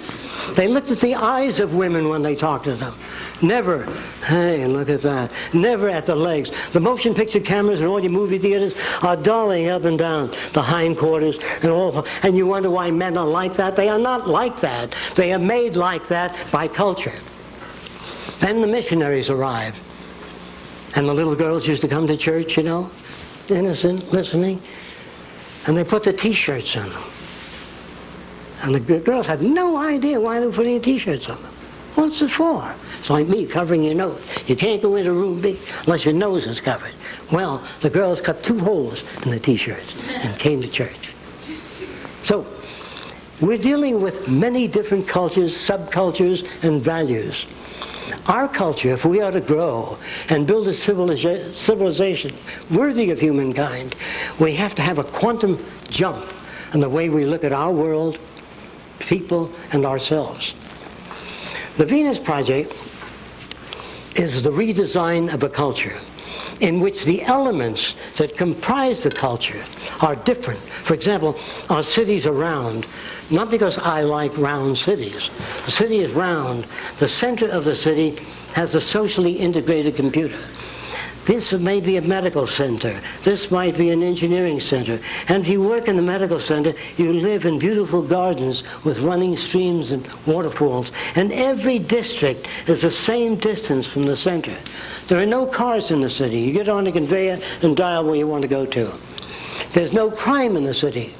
They looked at the eyes of women when they talked to them. Never, hey, look at that. Never at the legs. The motion picture cameras in all your movie theaters are dollying up and down the hindquarters and all. And you wonder why men are like that? They are not like that. They are made like that by culture. Then the missionaries arrived. And the little girls used to come to church, you know, innocent, listening. And they put the T-shirts on them. And the girls had no idea why they were putting T-shirts on them. What's it for? It's like me covering your nose. You can't go into room B unless your nose is covered. Well, the girls cut 2 holes in the T-shirts and came to church. So, we're dealing with many different cultures, subcultures, and values. Our culture, if we are to grow and build a civilization worthy of humankind, we have to have a quantum jump in the way we look at our world, people, and ourselves. The Venus Project is the redesign of a culture in which the elements that comprise the culture are different. For example, our cities are round, not because I like round cities. The city is round. The center of the city has a socially integrated computer. This may be a medical center. This might be an engineering center. And if you work in the medical center, you live in beautiful gardens with running streams and waterfalls. And every district is the same distance from the center. There are no cars in the city. You get on a conveyor and dial where you want to go to. There's no crime in the city.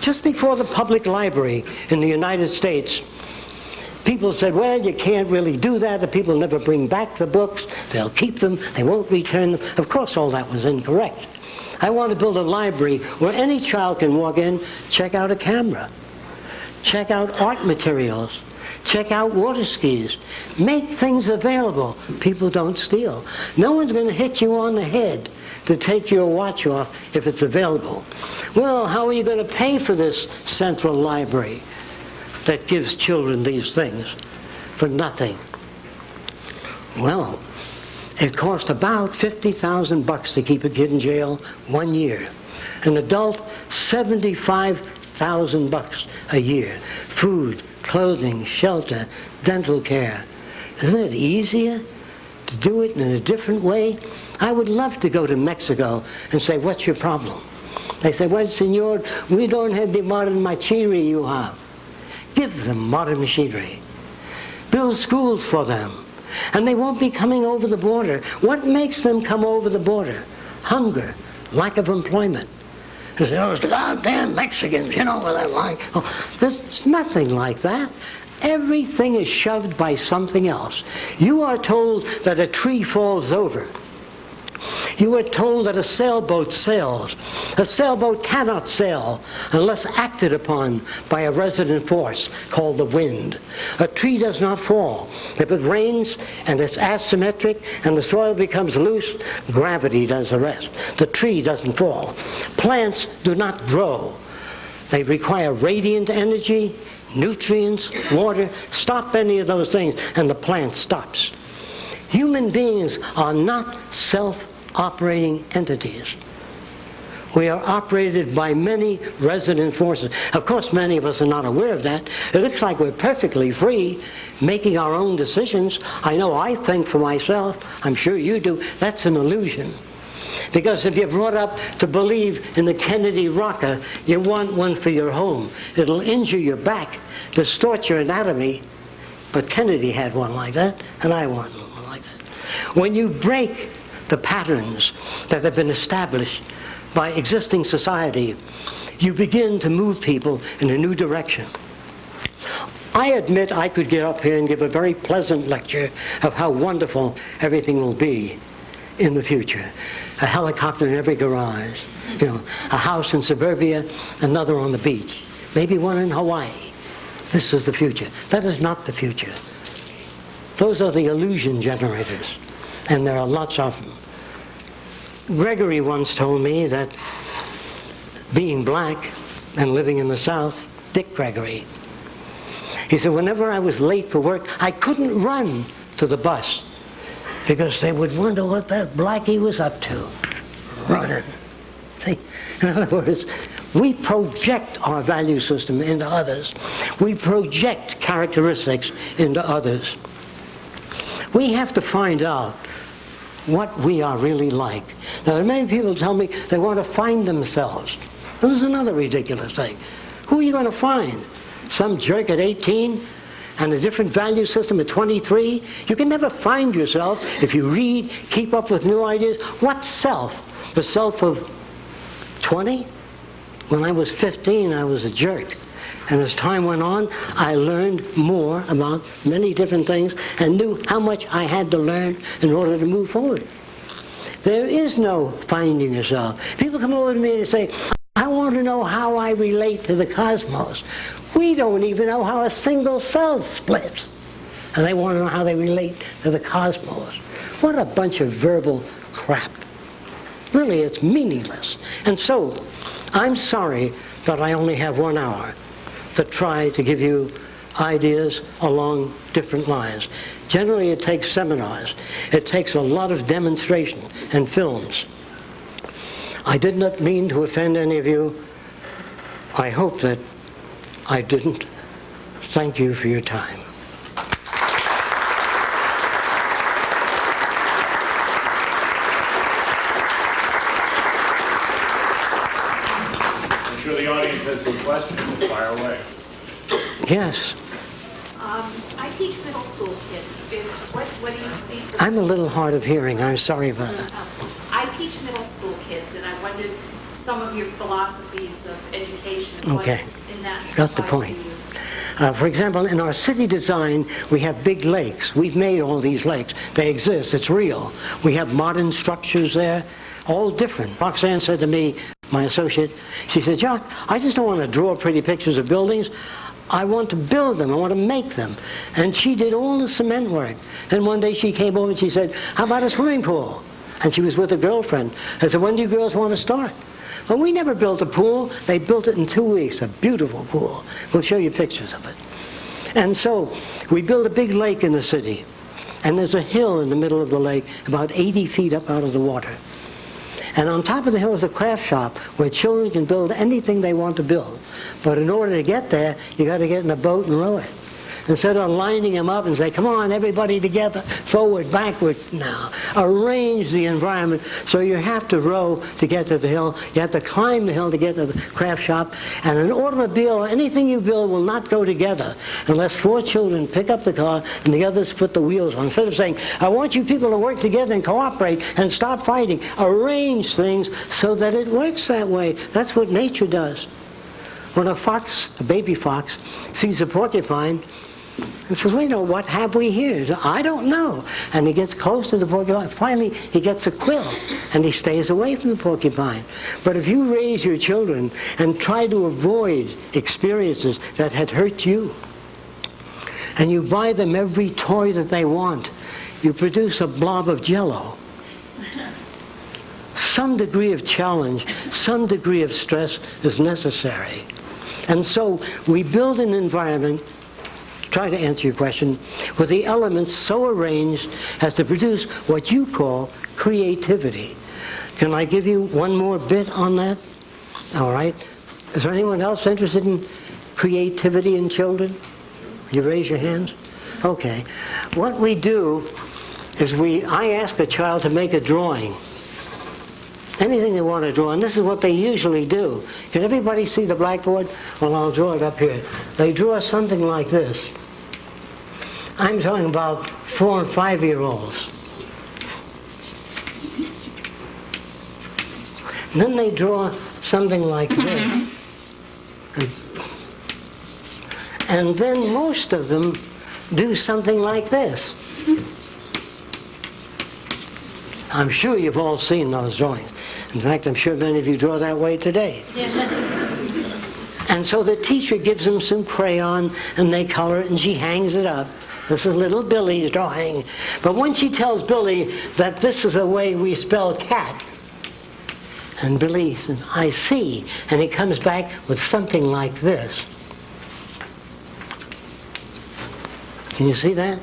Just before the public library in the United States, people said, well, you can't really do that. The people never bring back the books. They'll keep them. They won't return them. Of course, all that was incorrect. I want to build a library where any child can walk in, check out a camera, check out art materials, check out water skis, make things available. People don't steal. No one's going to hit you on the head to take your watch off if it's available. Well, how are you going to pay for this central library that gives children these things for nothing? Well, it cost about $50,000 to keep a kid in jail 1 year. An adult, $75,000 a year. Food, clothing, shelter, dental care. Isn't it easier to do it in a different way? I would love to go to Mexico and say, what's your problem? They say, well, senor, we don't have the modern machinery you have. Give them modern machinery. Build schools for them. And they won't be coming over the border. What makes them come over the border? Hunger, lack of employment. They say, oh, it's the goddamn Mexicans, you know what they're like. Oh, there's nothing like that. Everything is shoved by something else. You are told that a tree falls over. You are told that a sailboat sails. A sailboat cannot sail unless acted upon by a resident force called the wind. A tree does not fall. If it rains and it's asymmetric and the soil becomes loose, gravity does the rest. The tree doesn't fall. Plants do not grow. They require radiant energy, nutrients, water. Stop any of those things and the plant stops. Human beings are not self-operating entities. We are operated by many resident forces. Of course, many of us are not aware of that. It looks like we're perfectly free, making our own decisions. I know I think for myself. I'm sure you do. That's an illusion. Because if you're brought up to believe in the Kennedy rocker, you want one for your home. It'll injure your back, distort your anatomy. But Kennedy had one like that, and I want one like that. When you break the patterns that have been established by existing society, you begin to move people in a new direction. I admit I could get up here and give a very pleasant lecture of how wonderful everything will be in the future. A helicopter in every garage, you know, a house in suburbia, another on the beach, maybe one in Hawaii. This is the future. That is not the future. Those are the illusion generators, and there are lots of them. Gregory once told me that being black and living in the South, Dick Gregory, he said, whenever I was late for work, I couldn't run to the bus because they would wonder what that blackie was up to, running. See? In other words, We project our value system into others. We project characteristics into others. We have to find out what we are really like. Now, many people tell me they want to find themselves. This is another ridiculous thing. Who are you going to find? Some jerk at 18 and a different value system at 23? You can never find yourself if you read, keep up with new ideas. What self? The self of 20? When I was 15, I was a jerk. And as time went on, I learned more about many different things and knew how much I had to learn in order to move forward. There is no finding yourself. People come over to me and say, I want to know how I relate to the cosmos. We don't even know how a single cell splits. And they want to know how they relate to the cosmos. What a bunch of verbal crap. Really, it's meaningless. And so, I'm sorry that I only have 1 hour to try to give you ideas along different lines. Generally, it takes seminars. It takes a lot of demonstration and films. I did not mean to offend any of you. I hope that I didn't. Thank you for your time. I'm sure the audience has some questions. Fire away. Yes. I teach middle school kids. And what do you see? I'm a little hard of hearing. I'm sorry about that. I teach middle school kids, and I wondered some of your philosophies of education. And Okay. what in that Got the applies point. to you. For example, in our city design, we have big lakes. We've made all these lakes. They exist. It's real. We have modern structures there, all different. Roxanne said to me, my associate, she said, Jacque, I just don't want to draw pretty pictures of buildings. I want to build them. I want to make them. And she did all the cement work. And one day she came over and she said, how about a swimming pool? And she was with a girlfriend. I said, when do you girls want to start? Well, we never built a pool. They built it in 2 weeks, a beautiful pool. We'll show you pictures of it. And so we built a big lake in the city. And there's a hill in the middle of the lake, about 80 feet up out of the water. And on top of the hill is a craft shop where children can build anything they want to build. But in order to get there, you got to get in a boat and row it. Instead of lining them up and say, come on, everybody together, forward, backward now. Arrange the environment so you have to row to get to the hill. You have to climb the hill to get to the craft shop. And an automobile or anything you build will not go together unless 4 children pick up the car and the others put the wheels on. Instead of saying, I want you people to work together and cooperate and stop fighting. Arrange things so that it works that way. That's what nature does. When a fox, a baby fox, sees a porcupine, and says, wait a minute, what have we here? He says, I don't know. And he gets close to the porcupine. Finally, he gets a quill, and he stays away from the porcupine. But if you raise your children and try to avoid experiences that had hurt you, and you buy them every toy that they want, you produce a blob of Jell-O. Some degree of challenge, some degree of stress is necessary. And so we build an environment, try to answer your question, with the elements so arranged as to produce what you call creativity. Can I give you one more bit on that? All right. Is there anyone else interested in creativity in children? You raise your hands? Okay. What we do is I ask a child to make a drawing. Anything they want to draw, and this is what they usually do. Can everybody see the blackboard? Well, I'll draw it up here. They draw something like this. I'm talking about 4- and 5-year-olds. And then they draw something like this. And then most of them do something like this. I'm sure you've all seen those drawings. In fact, I'm sure many of you draw that way today. And so the teacher gives them some crayon, and they color it, and she hangs it up. This is little Billy's drawing. But when she tells Billy that this is the way we spell cat, and Billy says, I see, and he comes back with something like this. Can you see that?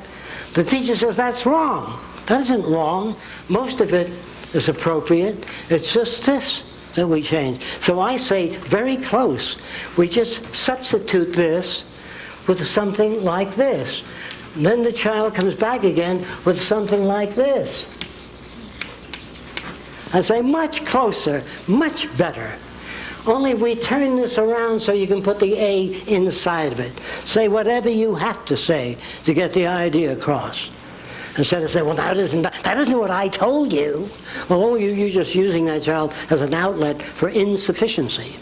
The teacher says, that's wrong. That isn't wrong. Most of it is appropriate. It's just this that we change. So I say very close. We just substitute this with something like this. And then the child comes back again with something like this. I say much closer, much better. Only we turn this around so you can put the A inside of it. Say whatever you have to say to get the idea across. Instead of saying, well, that isn't what I told you. Well, you're just using that child as an outlet for insufficiency.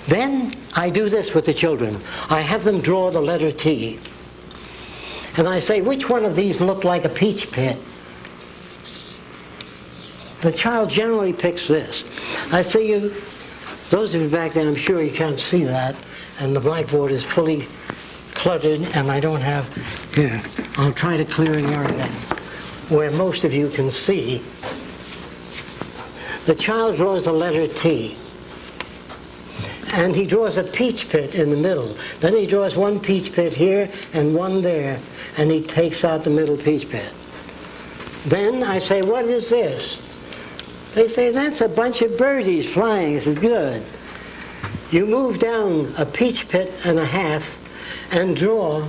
Then I do this with the children. I have them draw the letter T. And I say, which one of these look like a peach pit? The child generally picks this. I say, those of you back there, I'm sure you can't see that, and the blackboard is fully cluttered, and I don't have, here, I'll try to clear an area where most of you can see. The child draws the letter T, and he draws a peach pit in the middle. Then he draws one peach pit here and one there, and he takes out the middle peach pit. Then I say, what is this? They say, that's a bunch of birdies flying. I said, good. You move down a peach pit and a half and draw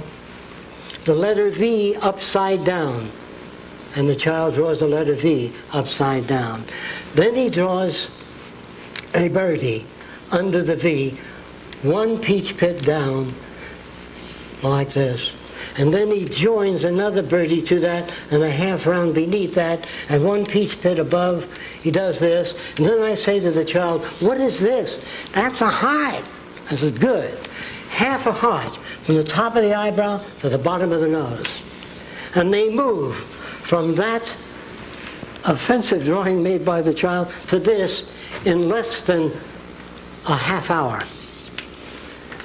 the letter V upside down. And the child draws the letter V upside down. Then he draws a birdie under the V, one peach pit down, like this. And then he joins another birdie to that and a half round beneath that and one peach pit above. He does this. And then I say to the child, what is this? That's a heart. I said, good. Half a heart from the top of the eyebrow to the bottom of the nose. And they move from that offensive drawing made by the child to this in less than a half hour.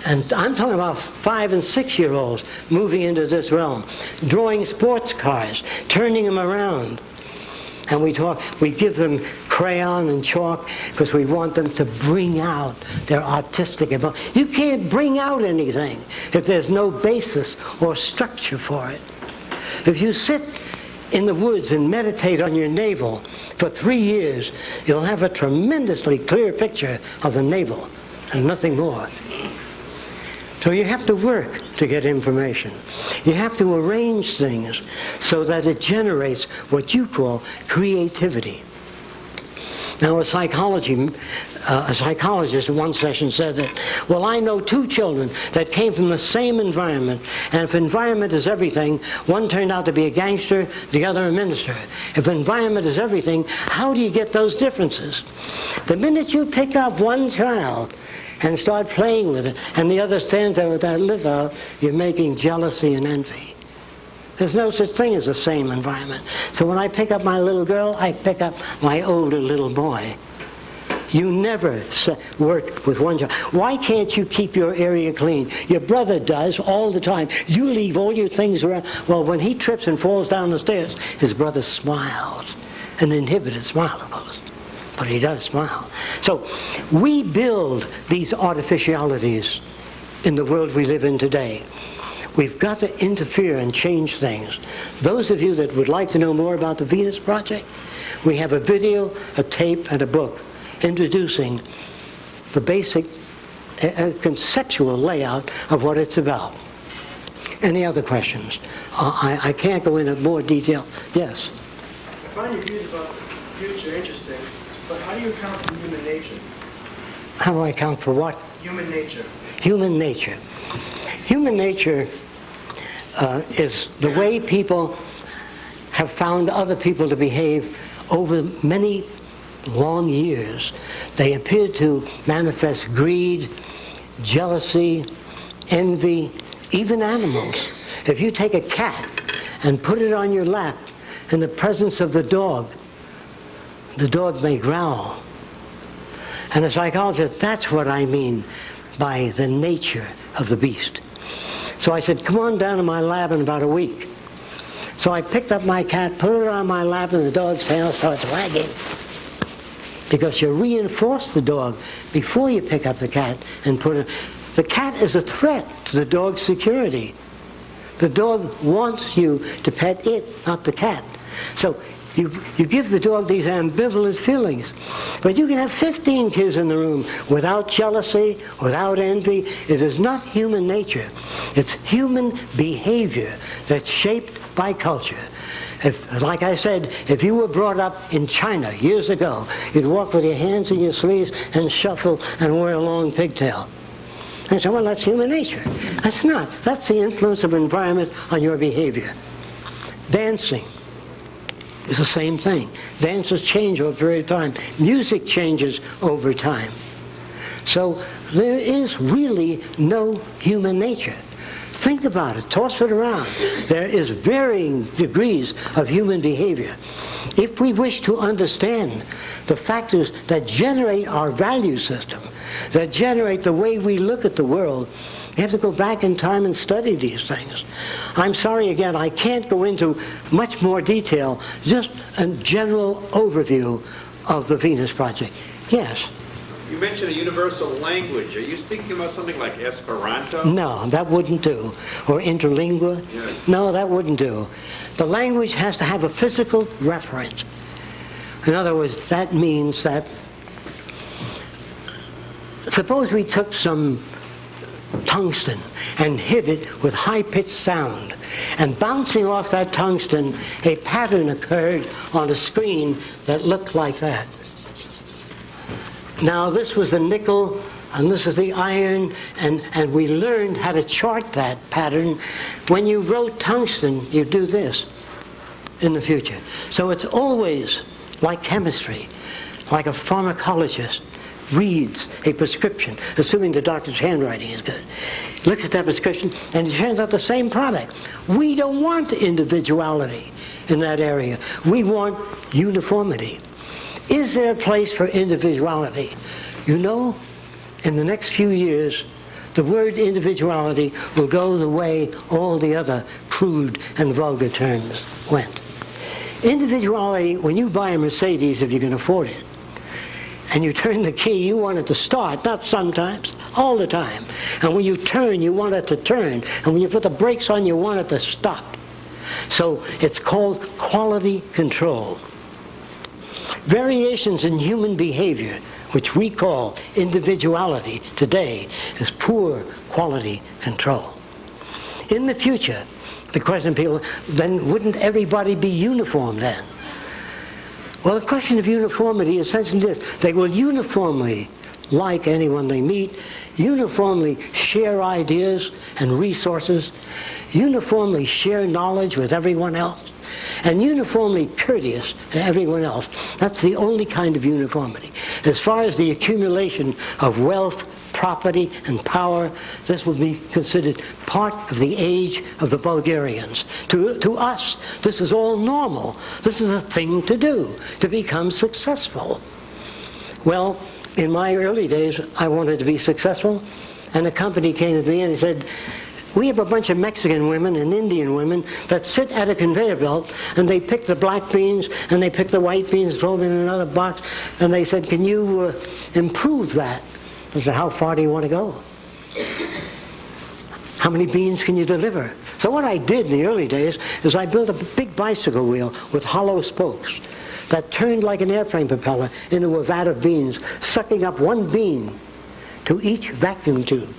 And I'm talking about 5 and 6 year olds moving into this realm, drawing sports cars, turning them around. And we give them crayon and chalk because we want them to bring out their artistic ability. You can't bring out anything if there's no basis or structure for it. If you sit in the woods and meditate on your navel for 3 years, you'll have a tremendously clear picture of the navel and nothing more. So you have to work to get information. You have to arrange things so that it generates what you call creativity. Now, a psychologist in one session said that, well, I know 2 children that came from the same environment, and if environment is everything, one turned out to be a gangster, the other a minister. If environment is everything, how do you get those differences? The minute you pick up one child and start playing with it, and the other stands there with that lip out, you're making jealousy and envy. There's no such thing as the same environment. So when I pick up my little girl, I pick up my older little boy. You never work with one child. Why can't you keep your area clean? Your brother does all the time. You leave all your things around. Well, when he trips and falls down the stairs, his brother smiles. An inhibited smile, of course. But he does smile. So we build these artificialities in the world we live in today. We've got to interfere and change things. Those of you that would like to know more about the Venus Project, we have a video, a tape, and a book introducing the basic conceptual layout of what it's about. Any other questions? I can't go into more detail. Yes? I find your views about the future interesting, but how do you account for human nature? How do I account for what? Human nature. Human nature. Human nature is the way people have found other people to behave over many long years. They appear to manifest greed, jealousy, envy, even animals. If you take a cat and put it on your lap in the presence of the dog may growl. And a psychologist, that's what I mean by the nature of the beast. So I said, come on down to my lab in about a week. So I picked up my cat, put it on my lap, and the dog's tail starts wagging. Because you reinforce the dog before you pick up the cat and put it. The cat is a threat to the dog's security. The dog wants you to pet it, not the cat. So You give the dog these ambivalent feelings. But you can have 15 kids in the room without jealousy, without envy. It is not human nature. It's human behavior that's shaped by culture. Like I said, if you were brought up in China years ago, you'd walk with your hands in your sleeves and shuffle and wear a long pigtail. And say, well, that's human nature. That's not. That's the influence of environment on your behavior. Dancing is the same thing. Dances change over a period of time. Music changes over time. So there is really no human nature. Think about it. Toss it around. There is varying degrees of human behavior. If we wish to understand the factors that generate our value system, that generate the way we look at the world, you have to go back in time and study these things. I'm sorry again, I can't go into much more detail, just a general overview of the Venus Project. Yes? You mentioned a universal language. Are you speaking about something like Esperanto? No, that wouldn't do. Or interlingua? Yes. No, that wouldn't do. The language has to have a physical reference. In other words, that means that, suppose we took some tungsten and hit it with high-pitched sound, and bouncing off that tungsten, a pattern occurred on a screen that looked like that. Now, this was the nickel, and this is the iron, and we learned how to chart that pattern. When you wrote tungsten, you do this in the future. So it's always like chemistry, like a pharmacologist reads a prescription, assuming the doctor's handwriting is good, looks at that prescription, and it turns out the same product. We don't want individuality in that area. We want uniformity. Is there a place for individuality? You know, in the next few years, the word individuality will go the way all the other crude and vulgar terms went. Individuality, when you buy a Mercedes, if you can afford it, and you turn the key, you want it to start, not sometimes, all the time. And when you turn, you want it to turn. And when you put the brakes on, you want it to stop. So it's called quality control. Variations in human behavior, which we call individuality today, is poor quality control. In the future, the question of people, then wouldn't everybody be uniform then? Well, the question of uniformity is essentially this. They will uniformly like anyone they meet, uniformly share ideas and resources, uniformly share knowledge with everyone else, and uniformly courteous to everyone else. That's the only kind of uniformity. As far as the accumulation of wealth, property, and power, this will be considered part of the age of the Bulgarians. To us, this is all normal. This is a thing to do, to become successful. Well, in my early days, I wanted to be successful, and a company came to me and said, we have a bunch of Mexican women and Indian women that sit at a conveyor belt, and they pick the black beans and they pick the white beans, throw them in another box, and they said, can you improve that? I said, how far do you want to go? How many beans can you deliver? So what I did in the early days is I built a big bicycle wheel with hollow spokes that turned like an airplane propeller into a vat of beans, sucking up one bean to each vacuum tube.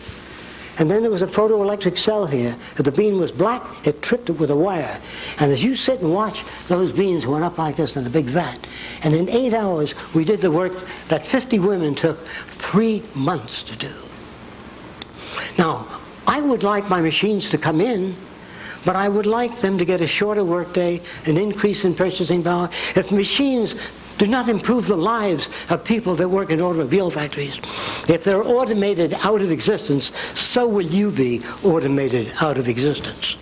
And then there was a photoelectric cell here. If the bean was black, it tripped it with a wire. And as you sit and watch, those beans went up like this in the big vat. And in 8 hours, we did the work that 50 women took 3 months to do. Now, I would like my machines to come in, but I would like them to get a shorter workday, an increase in purchasing power. If machines do not improve the lives of people that work in automobile factories, if they're automated out of existence, so will you be automated out of existence.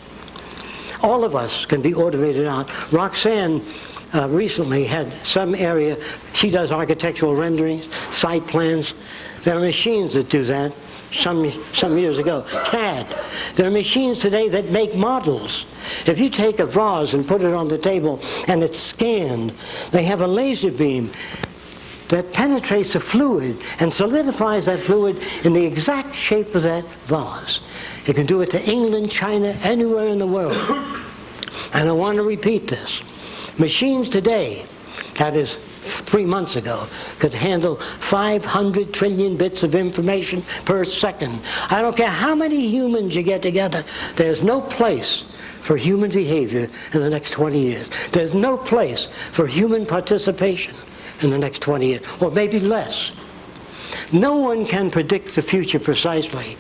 All of us can be automated out. Roxanne recently had some area, she does architectural renderings, site plans. There are machines that do that some years ago. CAD. There are machines today that make models. If you take a vase and put it on the table and it's scanned, they have a laser beam that penetrates a fluid and solidifies that fluid in the exact shape of that vase. You can do it to England, China, anywhere in the world. And I want to repeat this. Machines today, that is 3 months ago, could handle 500 trillion bits of information per second. I don't care how many humans you get together, there's no place for human behavior in the next 20 years. There's no place for human participation in the next 20 years, or maybe less. No one can predict the future precisely.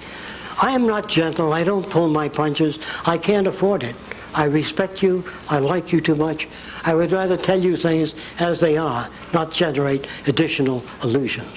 I am not gentle. I don't pull my punches. I can't afford it. I respect you. I like you too much. I would rather tell you things as they are, not generate additional illusions.